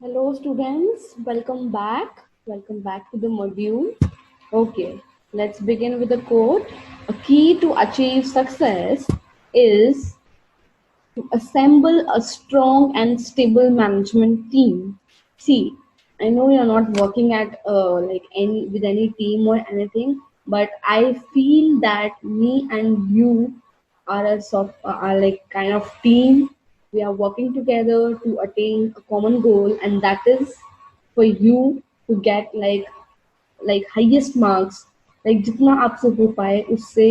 Hello students, welcome back. Welcome back to the module. Okay, let's begin with the quote. A key to achieve success is to assemble a strong and stable management team. See, I know you're not working at like any with any team or anything, but I feel that me and you are are like kind of team. We are working together to attain a common goal, and that is for you to get like highest marks, like जितना आपसे हो पाए उससे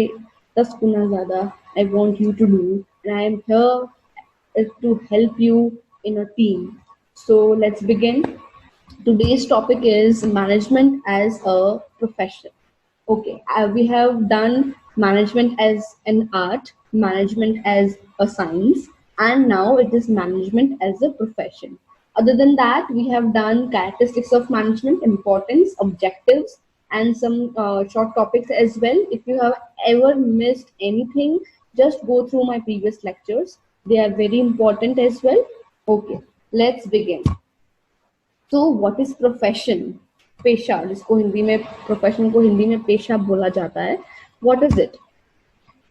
10 गुना ज़्यादा I want you to do, and I am here to help you in a team. So let's begin. Today's topic is management as a profession. Okay, we have done management as an art, management as a science, and now it is management as a profession. Other than that, we have done characteristics of management, importance, objectives, and some short topics as well. If you have ever missed anything, just go through my previous lectures. They are very important as well. Okay, let's begin. तो what is profession, पेशा जिसको हिंदी में profession को हिंदी में पेशा बोला जाता है, what is it?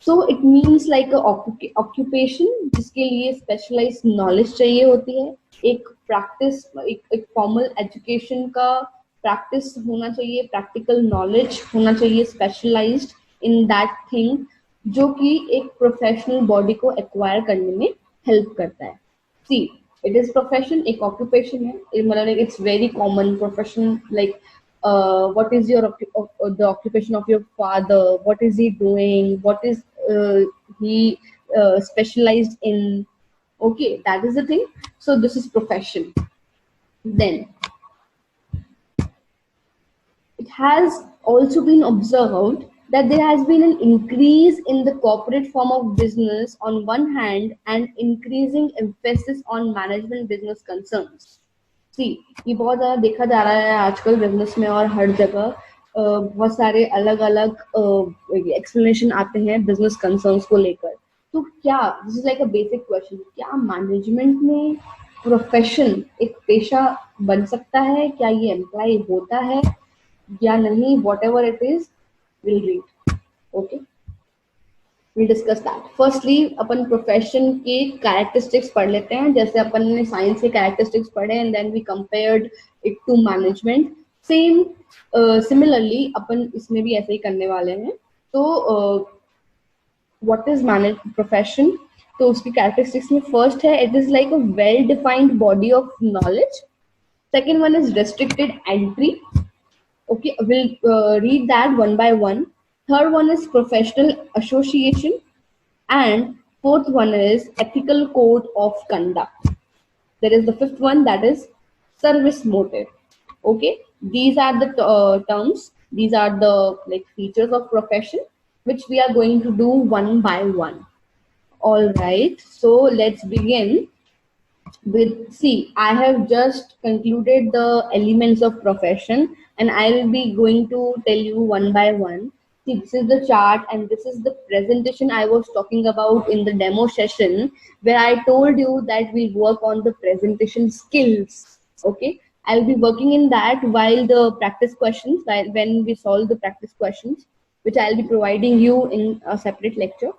So it means like occupation जिसके लिए स्पेशलाइज नॉलेज चाहिए होती है, एक प्रैक्टिस, एक फॉर्मल एजुकेशन का प्रैक्टिस होना चाहिए, प्रैक्टिकल नॉलेज होना चाहिए स्पेशलाइज्ड इन दैट थिंग, जो कि एक प्रोफेशनल बॉडी को एक्वायर करने में हेल्प करता है. सी, it is profession, एक occupation है, मतलब like it's very common profession, like what is the occupation of your father, what is he doing, what is uh, he specialized in. Okay, that is the thing. So this is profession. Then it has also been observed that there has been an increase in the corporate form of business on one hand and increasing emphasis on management business concerns. सी, ये बहुत ज़्यादा देखा जा रहा है आजकल business में और हर जगह. बहुत सारे अलग अलग एक्सप्लेनेशन आते हैं बिजनेस कंसर्न्स को लेकर. तो क्या this is like a basic question, क्या मैनेजमेंट में प्रोफेशन एक पेशा बन सकता है? क्या ये एम्प्लॉय होता है या नहीं? What ever it is, will read. Okay, will discuss that. Firstly upon profession के कैरेक्टरिस्टिक्स पढ़ लेते हैं, जैसे अपन ने साइंस के कैरेक्टरिस्टिक्स पढ़े and then we compared it to management. Same similarly अपन इसमें भी ऐसे ही करने वाले हैं. तो व्हाट इज मैनेज प्रोफेशन? तो उसकी कैरेक्टरिस्टिक्स में फर्स्ट है, it is like a well defined body of knowledge. Second one is restricted entry. Okay, we'll read that one by one. Third one is professional association, and fourth one is ethical code of conduct. There is the fifth one, that is service motive. Okay, these are the terms. These are the like features of profession which we are going to do one by one. All right, so let's begin with, see, I have just concluded the elements of profession and I will be going to tell you one by one. See, this is the chart and this is the presentation I was talking about in the demo session, where I told you that we'll work on the presentation skills. Okay, I'll be working in that while the practice questions, while when we solve the practice questions, which I'll be providing you in a separate lecture.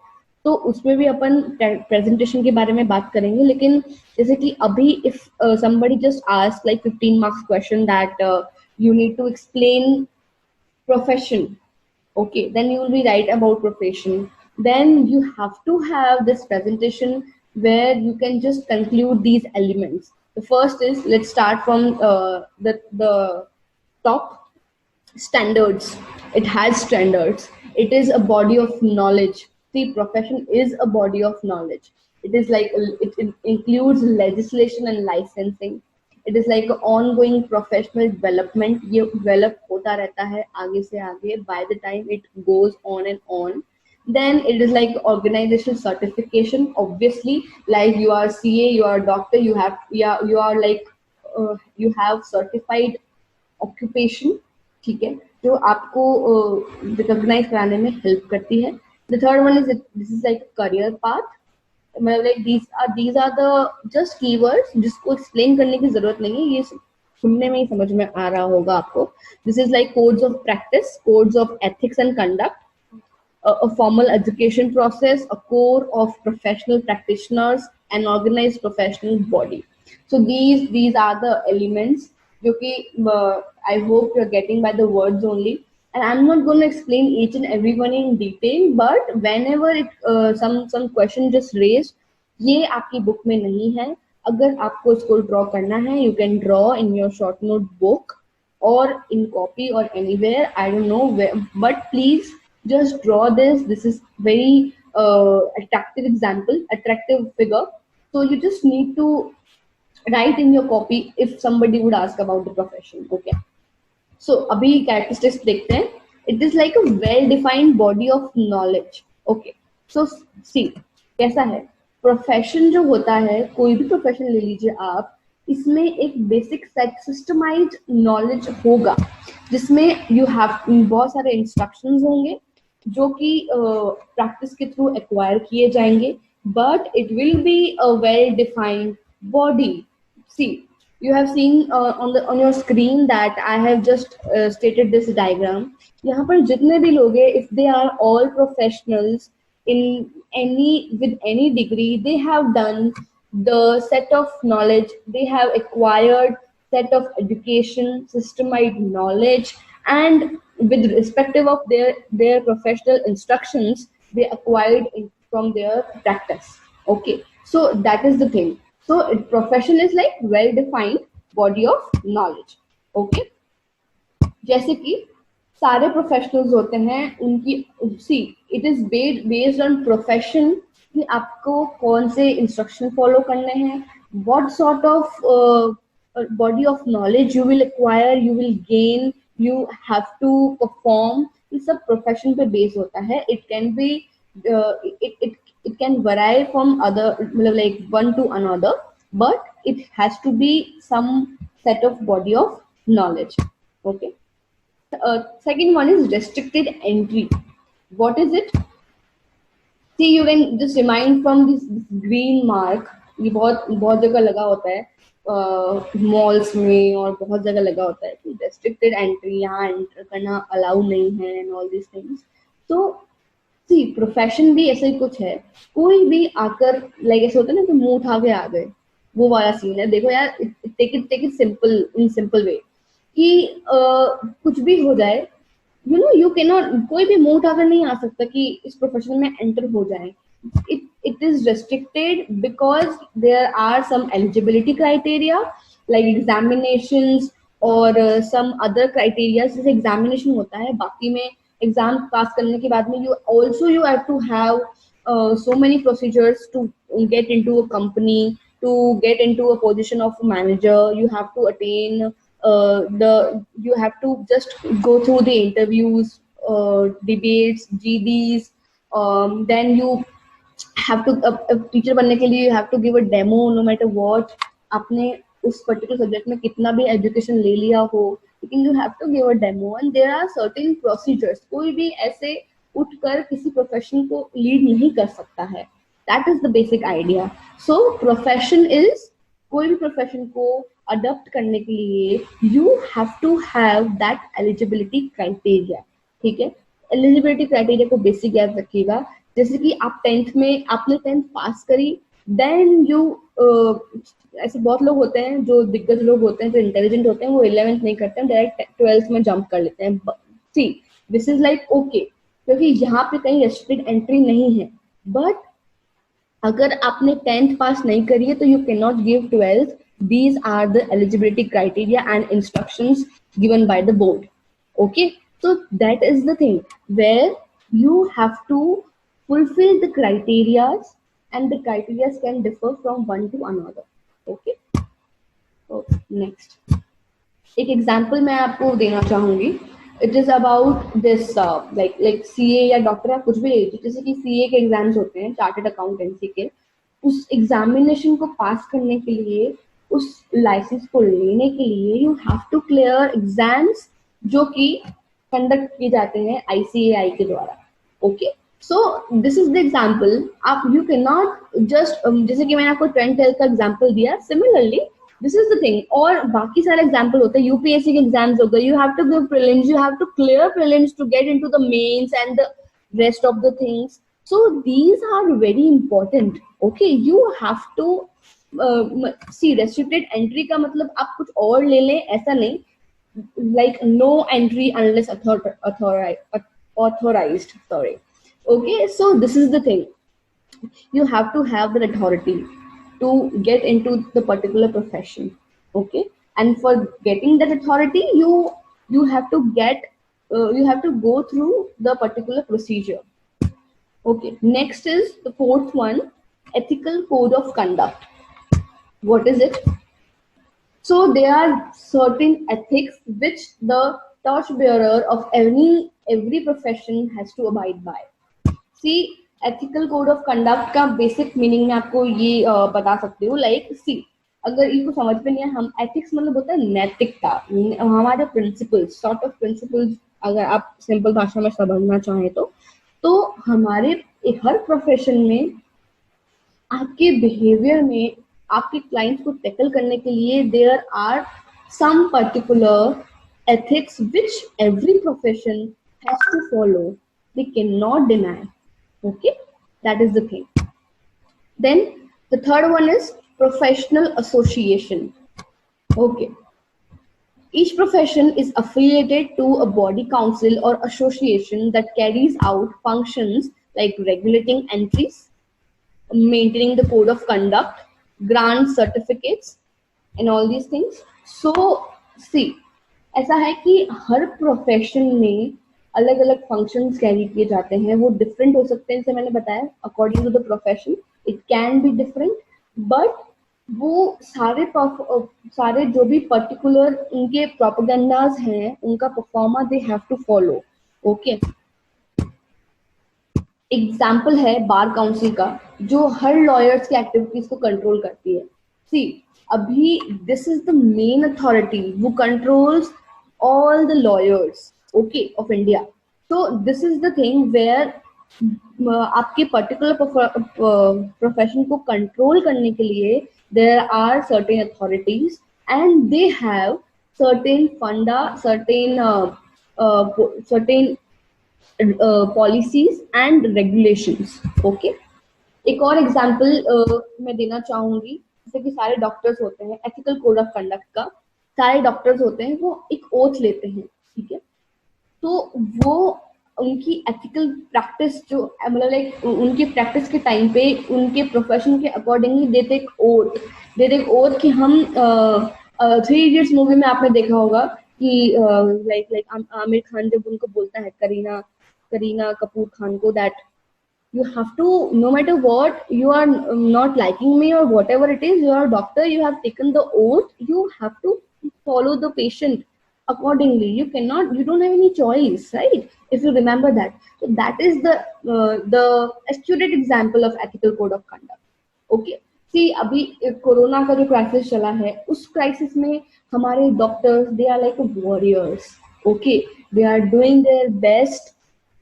तो उसमें भी अपन presentation के बारे में बात करेंगे. लेकिन जैसे कि अभी if somebody just ask like 15 marks question that you need to explain profession, okay, then you will be right about profession. Then you have to have this presentation where you can just conclude these elements. The first is, let's start from the top. Standards. It has standards. It is a body of knowledge. The profession is a body of knowledge. It is like it includes legislation and licensing. It is like ongoing professional development. ये develop होता रहता है आगे से आगे by the time it goes on and on. Then it is like organizational certification. Obviously, like you are CA, you are doctor, you have, yeah, you are like you have certified occupation. ठीक है, जो आपको recognise कराने में help करती है. The third one is, this is like career path. मतलब like these are the just keywords जिसको एक्सप्लेन करने की जरूरत नहीं है, ये सुनने में ही समझ में आ रहा होगा आपको. This is like codes of practice, codes of ethics and conduct, a formal education process, a core of professional practitioners, an organized professional body. So these are the elements जो कि I hope you're getting by the words only. And I'm not going to explain each and every one in detail, but whenever some question just raised, ये आपकी book में नहीं है. अगर आपको इसको ड्रॉ करना है, you can draw in your short note book or in copy or anywhere, I don't know where, but please just draw this. This is very attractive figure. So you just need to write in your copy if somebody would ask about the profession. Okay, so अभी characteristics देखते हैं. It is like a well defined body of knowledge. Okay, so see कैसा है profession जो होता है, कोई भी प्रोफेशन ले लीजिए आप, इसमें एक बेसिक सेट सिस्टमाइज्ड नॉलेज होगा जिसमें यू हैव बहुत सारे इंस्ट्रक्शंस होंगे जो कि प्रैक्टिस के थ्रू एक्वायर किए जाएंगे, but it will be a well defined body. See you have seen on your screen that I have just stated this diagram. यहाँ पर जितने भी लोग हैं, if they are all professionals in with any degree, they have done the set of knowledge, they have acquired set of education, systemized knowledge, and with respective of their professional instructions, they acquired from their practice. Okay, so that is the thing. So profession is like well defined body of knowledge. Okay, जैसे कि सारे professionals होते हैं उनकी see it is based on profession कि आपको कौन से इंस्ट्रक्शन फॉलो करने हैं, what sort of body of knowledge you will acquire, you will gain, you have to perform. ये सब प्रोफेशन पे बेस होता है. It can be it can vary from other like one to another, but it has to be some set of body of knowledge. Okay, second one is restricted entry. What is it? See, you can just remind from this green mark. ये बहुत बहुत जगह लगा होता है malls में और बहुत जगह लगा होता है कि restricted entry, यहाँ एंटर करना अलाउ नहीं है and all these things. So see profession भी ऐसा ही कुछ है. कोई भी आकर लाइक ऐसे होता है ना कि मुंह उठा के आ गए, वो वाला सीन है. देखो यार, take it simple, in simple way कि कुछ भी हो जाए, you know you can not, कोई भी मुंह उठाकर नहीं आ सकता कि इस प्रोफेशन में एंटर हो जाए. it is restricted because there are some eligibility criteria like examinations और some other criteria. जैसे एग्जामिनेशन होता है, बाकी में एग्जाम पास करने के बाद में you have to have so many procedures to get into a company, to get into a position of manager. You have to attain you have to just go through the interviews, debates, GDs, then you have to teacher बनने के लिए you have to give a demo no matter what. आपने उस particular subject में कितना भी education ले लिया हो, लेकिन you have to give a demo and there are certain procedures. कोई भी ऐसे उठकर किसी प्रोफेशन को लीड नहीं कर सकता है. That is the basic idea. So profession is, कोई भी प्रोफेशन को अडॉप्ट करने के लिए you have to have that eligibility criteria. ठीक है, एलिजिबिलिटी क्राइटेरिया को बेसिक याद रखिएगा. जैसे कि आप आपने 10th पास करी, देन यू ऐसे बहुत लोग होते हैं जो दिग्गज लोग होते हैं, जो इंटेलिजेंट होते हैं, वो 11th नहीं करते हैं, डायरेक्ट 12th में जंप कर लेते हैं. See this is like okay, क्योंकि यहाँ पे कहीं रेस्ट्रिक्टेड एंट्री नहीं है. बट अगर आपने 10th पास नहीं करी है तो you can not give 12th. These are the eligibility criteria and instructions given by the board. Okay, so that is the thing where you have to fulfill the criteria, and the criteria can differ from one to another. Okay, so next एक example मैं आपको देना चाहूंगी. It is about this like CA या doctor या कुछ भी ले लीजिए. जैसे कि सीए के एग्जाम्स होते हैं, चार्टर्ड अकाउंटेंसी के, उस एग्जामिनेशन को पास करने के लिए, उस लाइसेंस को लेने के लिए you have to clear exams जो कि कंडक्ट किए जाते हैं ICAI के द्वारा. Okay, so this is the example. आप यू कैन नॉट जस्ट जैसे कि मैंने आपको 10th 12th का एग्जाम्पल दिया, similarly this is the thing. और बाकी सारे एग्जाम्पल होते हैं, यूपीएससी के एग्जाम्स हो गए, you have to give prelims, you have to clear prelims to get into the mains and the rest of the things. So these are very important. Okay, you have to see restricted entry का मतलब आप कुछ और ले लें ऐसा नहीं, like no entry unless authorized, sorry. Okay, so this is the thing, you have to have the authority to get into the particular profession. Okay, and for getting that authority, you have to get you have to go through the particular procedure. Okay, next is the fourth one, ethical code of conduct. What is it? So there are certain ethics which the torchbearer of every profession has to abide by. See, ethical code of conduct का basic meaning मैं आपको ये बता सकती हूँ. Like, see, अगर इसको समझ में नहीं है, हम ethics मतलब होता है नैतिकता, हमारे principles, sort of principles. अगर आप सिंपल भाषा में समझना चाहें तो हमारे हर प्रोफेशन में आपके बिहेवियर में आपके क्लाइंट्स को टैकल करने के लिए there are some particular ethics which every profession has to follow. They cannot deny. Okay, that is the thing. Then the third one is professional association. Okay, each profession is affiliated to a body council or association that carries out functions like regulating entries, maintaining the code of conduct, grant certificates, and all these things. So see, ऐसा है कि हर profession में अलग अलग functions carry किए जाते हैं, वो डिफरेंट हो सकते हैं. जैसे मैंने बताया, according to the profession it can be different, but वो सारे जो भी पर्टिकुलर उनके प्रोपेगेंडाज हैं, उनका proforma they have to follow. Okay, example है बार काउंसिल का, जो हर लॉयर्स की एक्टिविटीज को कंट्रोल करती है. सी, अभी this is the main authority who controls all the lawyers, okay, of India. So this is the thing where आपके पर्टिकुलर प्रोफेशन को कंट्रोल करने के लिए there are certain authorities and they have certain funda, certain policies and regulations. Okay, एक और example मैं देना चाहूंगी. जैसे कि सारे डॉक्टर्स होते हैं, एथिकल कोड ऑफ कंडक्ट का सारे डॉक्टर्स होते हैं, वो एक ओथ लेते हैं. ठीक है, तो वो उनकी एथिकल प्रैक्टिस जो मतलब लाइक उनकी प्रैक्टिस के टाइम पे उनके प्रोफेशन के अकॉर्डिंगली दे टेक ओथ कि हम 3 इडियट्स मूवी में आपने देखा होगा कि लाइक आमिर खान जब उनको बोलता है करीना कपूर खान को that you have to, no matter what, you are not liking me or whatever it is, you are a doctor, you have taken the oath, you have to follow the patient accordingly. You don't have any choice, right? If you remember that. So that is the accurate example of ethical code of conduct. Okay, see, अभी corona का जो crisis चला है, उस crisis में हमारे doctors they are like warriors. Okay, they are doing their best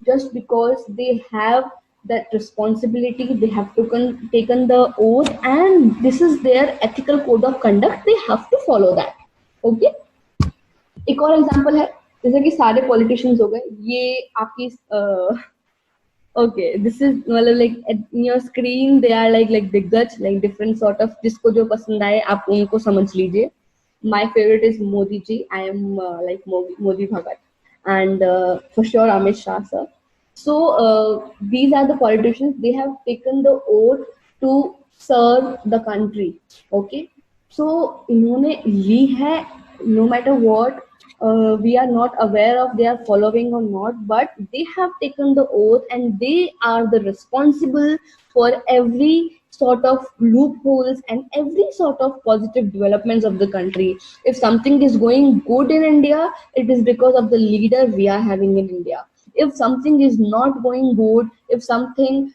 just because they have that responsibility, they have taken the oath, and this is their ethical code of conduct, they have to follow that. Okay, एक और example है, जैसे कि सारे politicians हो गए, ये आपकी ओके, दिस इज मतलब like in your screen they are like दिग्गज, लाइक डिफरेंट सॉर्ट ऑफ, जिसको जो पसंद आए आप उनको समझ लीजिए. My favourite is Modi ji. I am like Modi भगत, and for sure Amit Shah sir. So these are the politicians, they have taken the oath to serve the country. Okay, so इन्होंने ली है, no matter what we are not aware of they are following or not, but they have taken the oath and they are the responsible for every sort of loopholes and every sort of positive developments of the country. If something is going good in India, it is because of the leader we are having in India. If something is not going good, if something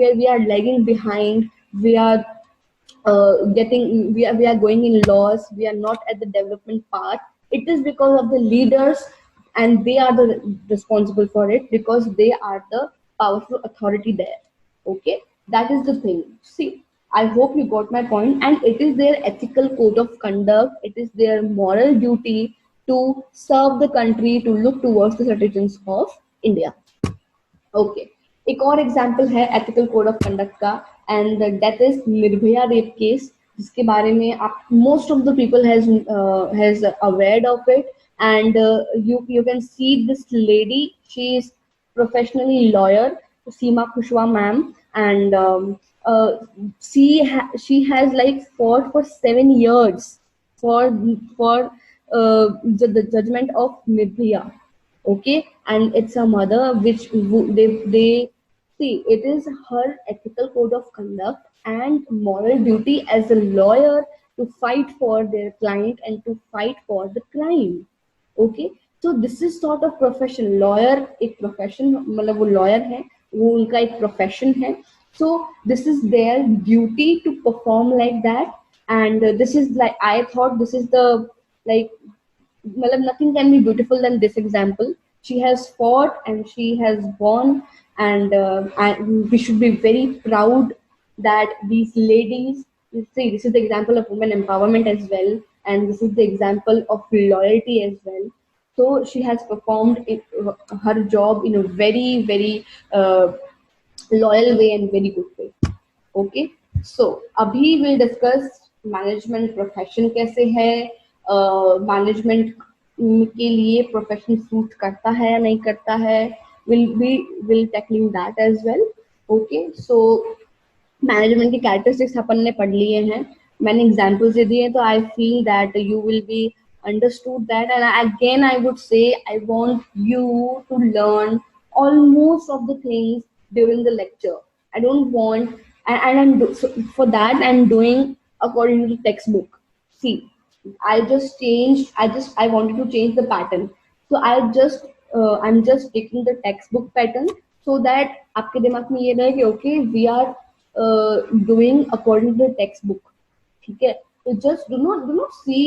where we are lagging behind, we are we are going in loss, we are not at the development path, it is because of the leaders, and they are the responsible for it, because they are the powerful authority there. Okay, that is the thing. See, I hope you got my point, and it is their ethical code of conduct, it is their moral duty to serve the country, to look towards the citizens of India. Okay, एक और example है ethical code of conduct का, and that is Nirbhaya rape case, जिसके बारे में आप most of the people has अवेयर्ड of it, and you can see this lady, she is professionally lawyer, Seema Kushwaha ma'am, and she has like fought for 7 years for for the judgment of Nirbhaya. Okay, and it's a mother which they see, it is her ethical code of conduct and moral duty as a lawyer to fight for their client and to fight for the crime. Okay, so this is sort of profession, lawyer एक profession, मतलब वो lawyer है, वो उनका एक profession है, so this is their duty to perform like that. And this is like, I thought this is the like, मतलब nothing can be beautiful than this example. She has fought and she has won, and we should be very proud that these ladies, you see, this is the example of women empowerment as well, and this is the example of loyalty as well. So she has performed her job in a very, very loyal way and very good way. Okay, so अभी will discuss management profession कैसे है, management के लिए profession suit करता है या नहीं करता है, will tackling that as well. Okay, so management की कैरेक्टरिस्टिक्स अपन ने पढ़ लिए हैं, मैंने एग्जांपल्स दे दिए, तो I feel that you will be understood that, and again I would say I want you to learn almost of the things during the lecture. I don't want, and so for that I'm doing according to the textbook. See, I wanted to change the pattern, so I'm just taking the textbook pattern so that आपके दिमाग में ये रहे कि okay, we are doing according to the textbook. ठीक है, so just do not see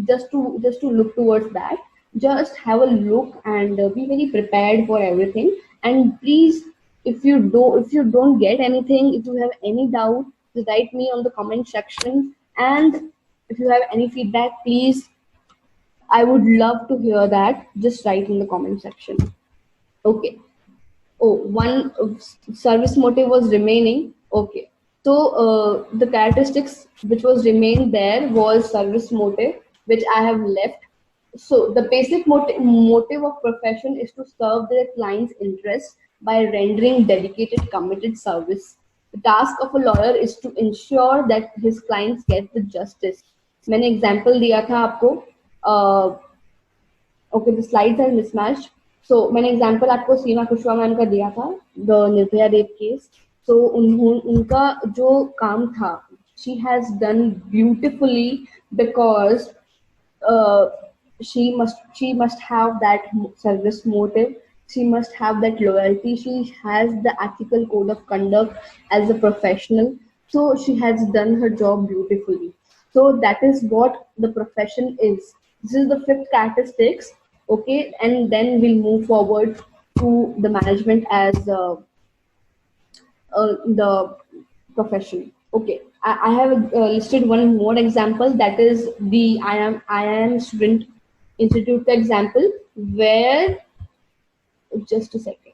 just to look towards that, just have a look and be very prepared for everything. And please, if you don't get anything, if you have any doubt, just write me on the comment section, and if you have any feedback, please, I would love to hear that. Just write in the comment section. Okay. Oh, one service motive was remaining. Okay, so the characteristics which was remained there was service motive, which I have left. So the basic motive of profession is to serve their client's interest by rendering dedicated, committed service. The task of a lawyer is to ensure that his clients get the justice. मैंने example दिया था आपको. Okay, the slides are mismatched. So मैंने example आपको सीमा Kushwaha ma'am का दिया था, the Nirbhaya rape case. So उनका जो काम था, she has done beautifully because she must have that service motive, she must have that loyalty, she has the ethical code of conduct as a professional, so she has done her job beautifully. So that is what the profession is. This is the 5th characteristics. Okay, and then we'll move forward to the management as the profession. Okay, I have listed one more example, that is the IIM Student Institute example, where just a second.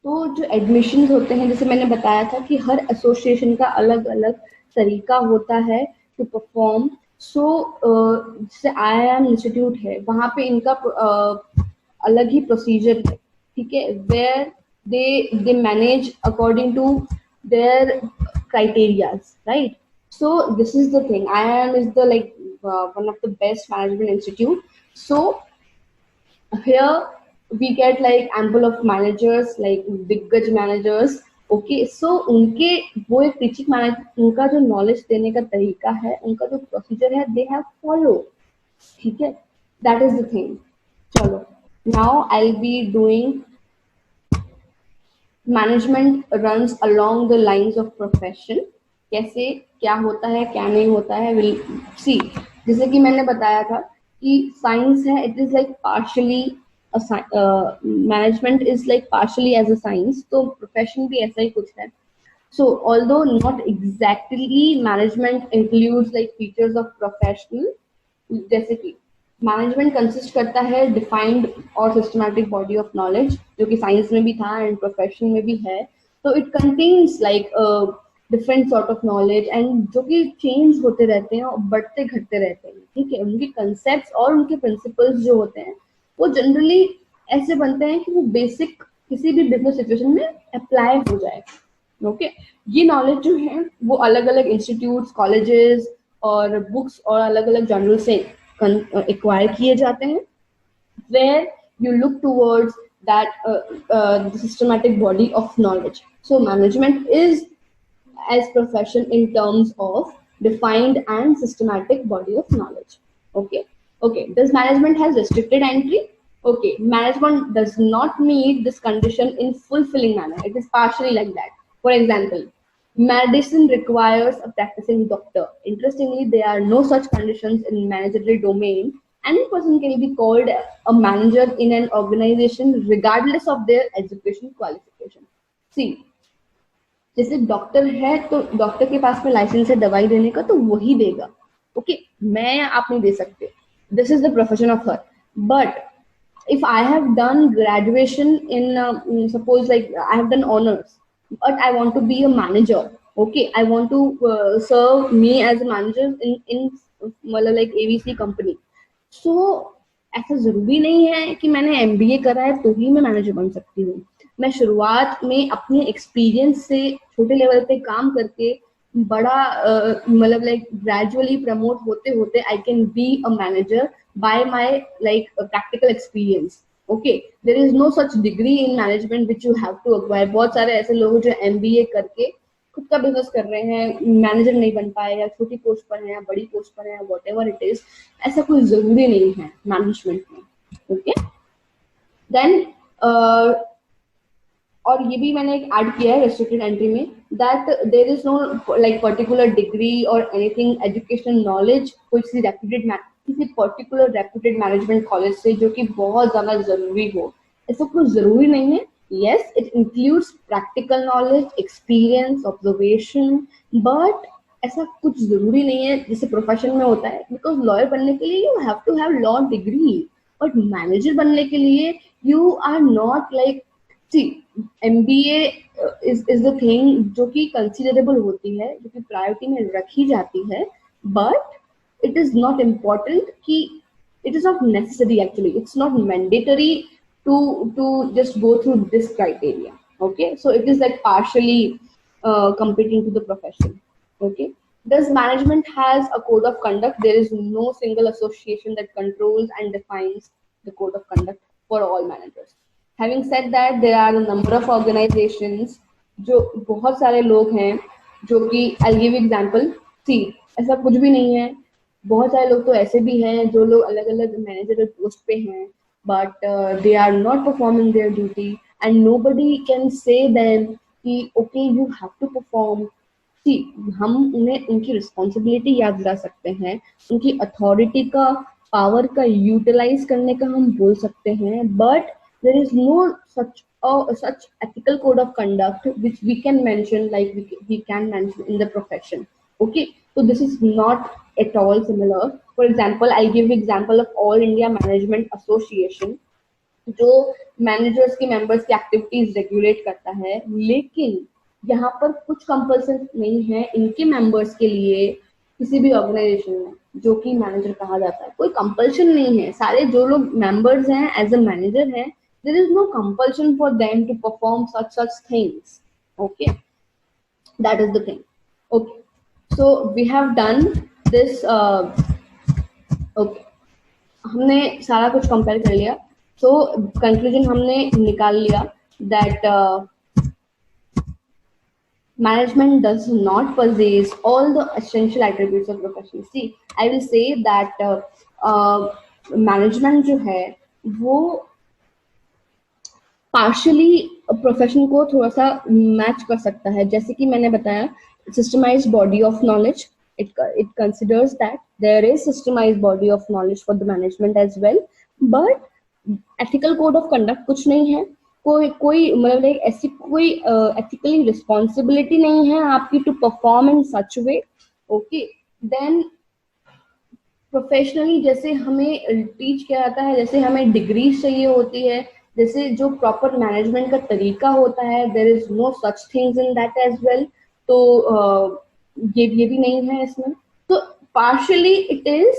तो जो admission होते हैं, जैसे मैंने बताया था कि हर association का अलग अलग तरीका होता है टू परफॉर्म. सो जैसे IIM इंस्टीट्यूट है, वहाँ पे इनका अलग ही प्रोसीजर है, ठीक है, where they manage according to their criterias, right. So this is the thing, IIM is the like one of the best management institute. So here we get like ample of managers, like दिग्गज managers. Okay, so उनके वो एक teaching manage, उनका जो knowledge देने का तरीका है, उनका जो प्रोसीजर है, they have follow. ठीक है, that is the thing. चलो, now I'll be doing management runs along the lines of profession. कैसे क्या होता है क्या नहीं होता है, विल सी. जैसे कि मैंने बताया था कि साइंस है, it is like partially management is like partially as a science, तो प्रोफेशन भी ऐसा ही कुछ है. So although not exactly management includes like features of professional, जैसे कि मैनेजमेंट कंसिस्ट करता है डिफाइंड और सिस्टमैटिक बॉडी ऑफ नॉलेज, जो कि साइंस में भी था एंड प्रोफेशन में भी है. तो it contains like different sort of knowledge and जो कि चेंज होते रहते हैं और बढ़ते घटते रहते हैं. ठीक है, उनके कंसेप्ट और उनके प्रिंसिपल्स जो होते हैं वो जनरली ऐसे बनते हैं कि वो बेसिक किसी भी बिजनेस सिचुएशन में अप्लाई हो जाए. ओके, ये नॉलेज जो है वो अलग अलग इंस्टीट्यूट्स, कॉलेजेस और बुक्स और अलग अलग जर्नल से एक्वायर किए जाते हैं, where you look towards that the systematic body of knowledge. So management is as profession in terms of defined and systematic body of knowledge. Okay, okay, does management has restricted entry? Okay, management does not meet this condition in fulfilling manner, it is partially like that. For example, medicine requires a practicing doctor. Interestingly, there are no such conditions in managerial domain. Any person can be called a manager in an organization regardless of their education qualification. See, जैसे doctor है तो doctor के पास में licence है दवाई देने का, तो वही देगा. ओके, मैं या आप नहीं दे सकते. This is the profession of her. But if I have done graduation in suppose like I have done honors, but I want to be a manager. Okay, I want to serve me as a manager in मतलब like ABC company. So ऐसा जरूरी नहीं है कि मैंने MBA करा है तो ही मैं मैनेजर बन सकती हूँ. मैं शुरुआत में अपने एक्सपीरियंस से छोटे लेवल पे काम करके बड़ा मतलब लाइक ग्रेजुअली प्रमोट होते होते I can be a manager by my like practical experience. Okay, there is no such degree in management which you have to acquire. बहुत सारे ऐसे लोग जो MBA करके खुद का बिजनेस कर रहे हैं, मैनेजर नहीं बन पाए या छोटी पोस्ट पर हैं या बड़ी पोस्ट पर हैं, वॉट एवर इट इज, ऐसा कोई जरूरी नहीं है मैनेजमेंट में. ओके, देन और ये भी मैंने एक ऐड किया है रेस्ट्रिक्टेड एंट्री में, that there is no like particular degree और एनीथिंग एजुकेशनल नॉलेज किसी रेप्यूटेड किसी पर्टिकुलर रेप्यूटेड मैनेजमेंट कॉलेज से जो कि बहुत ज्यादा जरूरी हो. ऐसा कुछ जरूरी नहीं है. Yes, it includes practical knowledge, experience, observation, but ऐसा कुछ जरूरी नहीं है जैसे प्रोफेशन में होता है. बिकॉज लॉयर बनने के लिए you have to have law degree, but manager बनने के लिए you are not like, see MBA is the thing जो कि कंसिडरेबल होती है, जो कि प्रायोरिटी में रखी जाती है, but it is not important कि it is not necessary actually, it's not mandatory to just go through this criteria. Okay, so it is like partially competing to the profession. Okay, does management has a code of conduct? There is no single association that controls and defines the code of conduct for all managers. Having said that, there are a number of organizations, जो बहुत सारे लोग हैं जो कि I'll give example. See, ऐसा कुछ भी नहीं है. बहुत सारे लोग तो ऐसे भी हैं जो लोग अलग अलग मैनेजरल पोस्ट पे हैं, but they are not performing their duty and nobody can say them कि okay you have to perform. See, हम उन्हें उनकी रिस्पॉन्सिबिलिटी याद दिला सकते हैं, उनकी अथॉरिटी का, पावर का यूटिलाइज करने का हम बोल सकते हैं, but there is no such ethical code of conduct which we can mention like we can mention in the profession. Okay, so this is not at all similar. For example, I'll give example of All India Management Association, जो managers की members की activities regulate करता है, लेकिन यहाँ पर कुछ compulsion नहीं है इनके मेंबर्स के लिए किसी भी ऑर्गेनाइजेशन में जो कि मैनेजर कहा जाता है. कोई कंपल्शन नहीं है. सारे जो लोग मेंबर्स हैं एज अ मैनेजर हैं, there is no compulsion for them to perform such things. Okay, that is the thing. Okay, so we have done this. Okay, हमने सारा कुछ कंपेयर कर लिया. So conclusion हमने निकाल लिया that management does not possess all the essential attributes of profession. See, I will say that management जो है वो पार्शली प्रोफेशन को थोड़ा सा मैच कर सकता है. जैसे कि मैंने बताया, systemised body of knowledge, it considers that there is systemized body of knowledge for the management as well, but ethical code of conduct कुछ नहीं है, कोई कोई मतलब like ऐसी कोई ethically responsibility नहीं है आपकी to perform in such way. Okay, then professionally जैसे हमें टीच किया जाता है, जैसे हमें डिग्रीज चाहिए होती है, जैसे जो प्रॉपर मैनेजमेंट का तरीका होता है, there is no such things in that as well. तो ये भी नहीं है इसमें. तो partially it is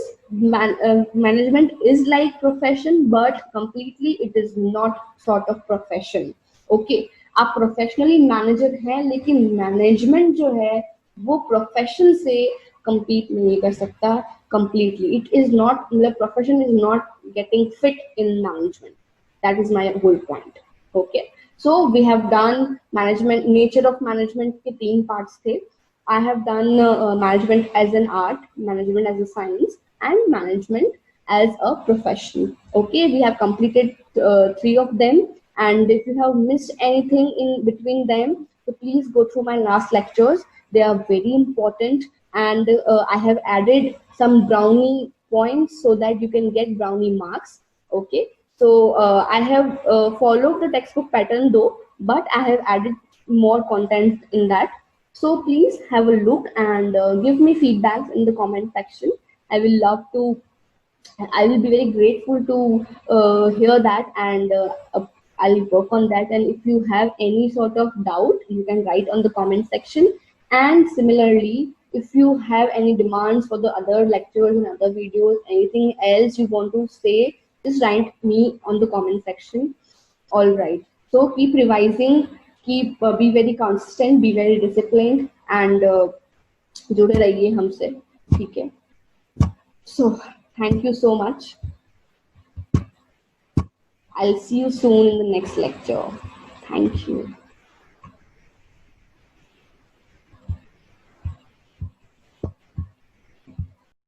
management is like profession, but completely it is not sort of profession. Okay, आप प्रोफेशनली मैनेजर हैं, लेकिन मैनेजमेंट जो है वो प्रोफेशन से compete नहीं कर सकता completely. It is not, the profession is not getting fit in management. That is my whole point. Okay, so we have done management, nature of management के 3 parts थे. I have done management as an art, management as a science, and management as a profession. Okay, we have completed 3 of them, and if you have missed anything in between them, so please go through my last lectures. They are very important, and I have added some brownie points so that you can get brownie marks. Okay, so I have followed the textbook pattern though, but I have added more content in that. So please have a look and give me feedbacks in the comment section. I will love to, I will be very grateful to hear that, and I'll work on that. And if you have any sort of doubt, you can write on the comment section. And similarly, if you have any demands for the other lectures and other videos, anything else you want to say, just write me on the comment section. All right. So keep revising, keep be very consistent, be very disciplined, and जुड़े रहिए हमसे, ठीक है? So thank you so much. I'll see you soon in the next lecture. Thank you.